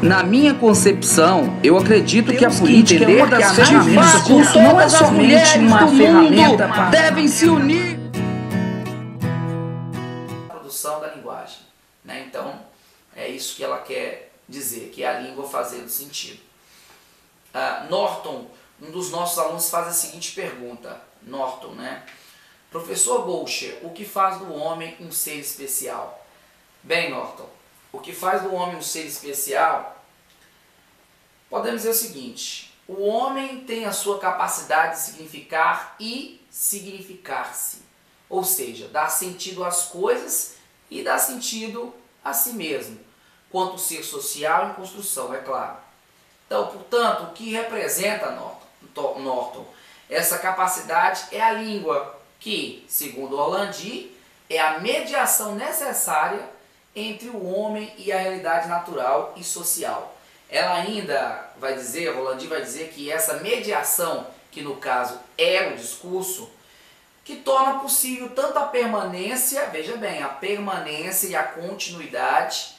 Na minha concepção, eu acredito que a política é uma das ferramentas. O discurso não é somente uma ferramenta para... devem se unir. A produção da linguagem, né? Então, é isso que ela quer dizer, que é a língua fazendo sentido. Norton, um dos nossos alunos, faz a seguinte pergunta. Norton, né? Professor Bolcher, o que faz do homem um ser especial? Bem, Norton, o que faz do homem um ser especial, podemos dizer o seguinte: o homem tem a sua capacidade de significar e significar-se, ou seja, dar sentido às coisas e dar sentido a si mesmo, quanto ser social em construção, é claro. Então, portanto, o que representa, Norton, essa capacidade é a língua, que, segundo Orlandi, é a mediação necessária entre o homem e a realidade natural e social. Ela ainda vai dizer, Orlandi vai dizer que essa mediação, que no caso é o discurso, que torna possível tanto a permanência, veja bem, a permanência e a continuidade,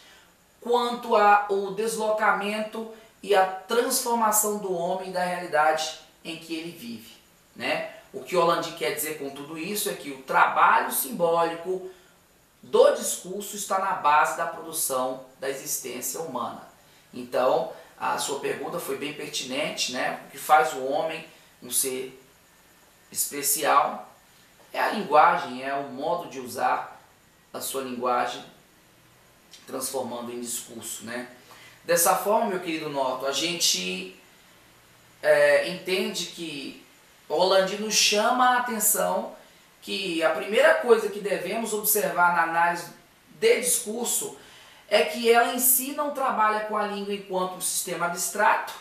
quanto o deslocamento e a transformação do homem da realidade em que ele vive, né? O que Orlandi quer dizer com tudo isso é que o trabalho simbólico do discurso está na base da produção da existência humana. Então, a sua pergunta foi bem pertinente, né? O que faz o homem um ser especial é a linguagem, é o modo de usar a sua linguagem, transformando em discurso, né? Dessa forma, meu querido Norton, a gente entende que Orlandi nos chama a atenção que a primeira coisa que devemos observar na análise de discurso é que ela em si não trabalha com a língua enquanto um sistema abstrato,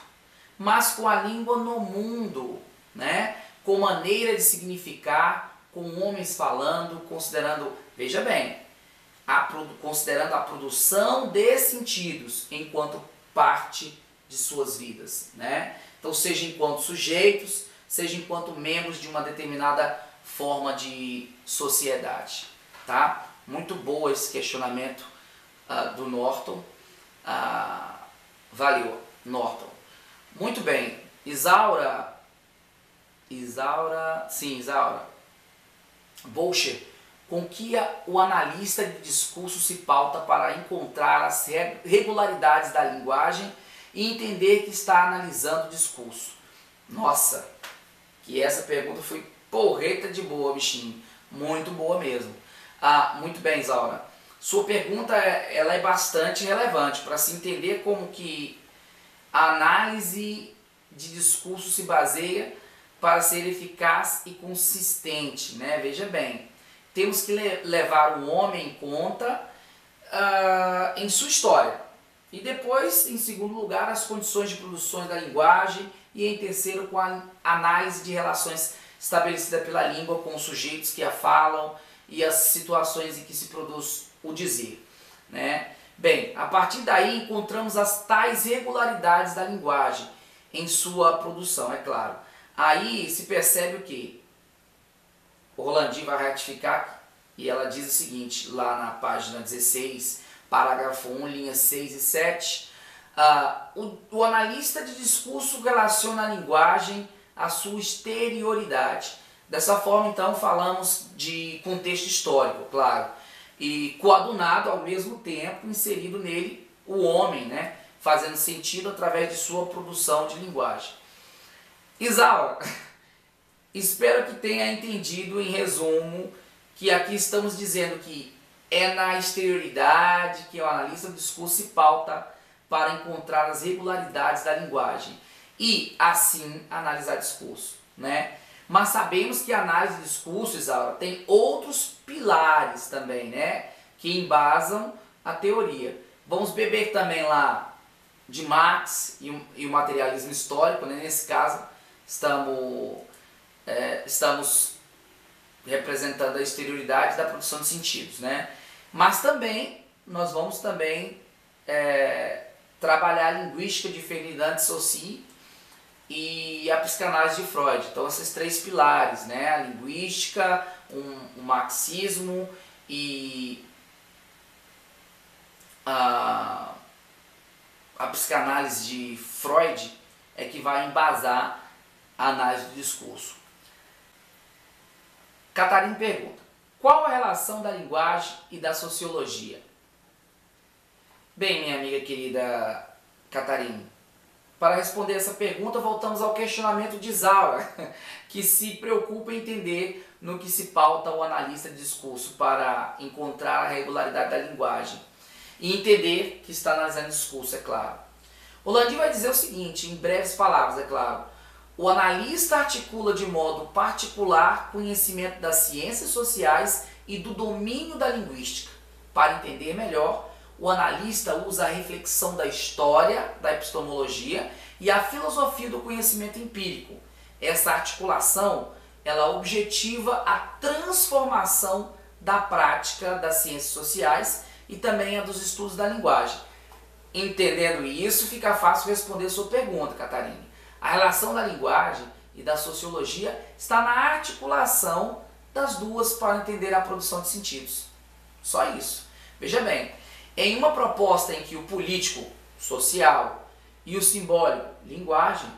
mas com a língua no mundo, né? Com maneira de significar, com homens falando, considerando, veja bem, considerando a produção de sentidos enquanto parte de suas vidas, né? Então, seja enquanto sujeitos, seja enquanto membros de uma determinada forma de sociedade, tá? Muito boa esse questionamento do Norton. Valeu, Norton. Muito bem. Isaura. Bolcher, com que o analista de discurso se pauta para encontrar as regularidades da linguagem e entender que está analisando o discurso? Nossa, que essa pergunta foi porreta de boa, bichinho. Muito boa mesmo. Muito bem, Isaura. Sua pergunta ela é bastante relevante para se entender como que a análise de discurso se baseia para ser eficaz e consistente, né? Veja bem, temos que levar o homem em conta em sua história. E depois, em segundo lugar, as condições de produção da linguagem e em terceiro, com a análise de relações estabelecida pela língua com os sujeitos que a falam e as situações em que se produz o dizer, né? Bem, a partir daí encontramos as tais regularidades da linguagem em sua produção, é claro. Aí se percebe o que? Orlandi vai ratificar e ela diz o seguinte, lá na página 16, parágrafo 1, linhas 6 e 7, o analista de discurso relaciona a linguagem à sua exterioridade. Dessa forma, então, falamos de contexto histórico, claro, e coadunado ao mesmo tempo, inserido nele o homem, né, fazendo sentido através de sua produção de linguagem. Isaura, espero que tenha entendido em resumo que aqui estamos dizendo que é na exterioridade que o analista do discurso se pauta para encontrar as regularidades da linguagem e, assim, analisar discurso, né? Mas sabemos que a análise de discurso, Isaura, tem outros pilares também, né? Que embasam a teoria. Vamos beber também lá de Marx e o materialismo histórico, né? Nesse caso, estamos representando a exterioridade da produção de sentidos, né? Mas também, nós vamos também trabalhar a linguística de Ferdinand de Saussure e a psicanálise de Freud. Então, esses três pilares, né? A linguística, o marxismo e a a psicanálise de Freud é que vai embasar a análise do discurso. Catarina pergunta: qual a relação da linguagem e da sociologia? Bem, minha amiga querida Catarina, para responder essa pergunta, voltamos ao questionamento de Zaura, que se preocupa em entender no que se pauta o analista de discurso para encontrar a regularidade da linguagem e entender que está analisando o discurso, é claro. O Landi vai dizer o seguinte, em breves palavras, é claro: o analista articula de modo particular conhecimento das ciências sociais e do domínio da linguística. Para entender melhor, o analista usa a reflexão da história, da epistemologia e a filosofia do conhecimento empírico. Essa articulação, ela objetiva a transformação da prática das ciências sociais e também a dos estudos da linguagem. Entendendo isso, fica fácil responder a sua pergunta, Catarina. A relação da linguagem e da sociologia está na articulação das duas para entender a produção de sentidos. Só isso. Veja bem, em uma proposta em que o político, social, e o simbólico, linguagem,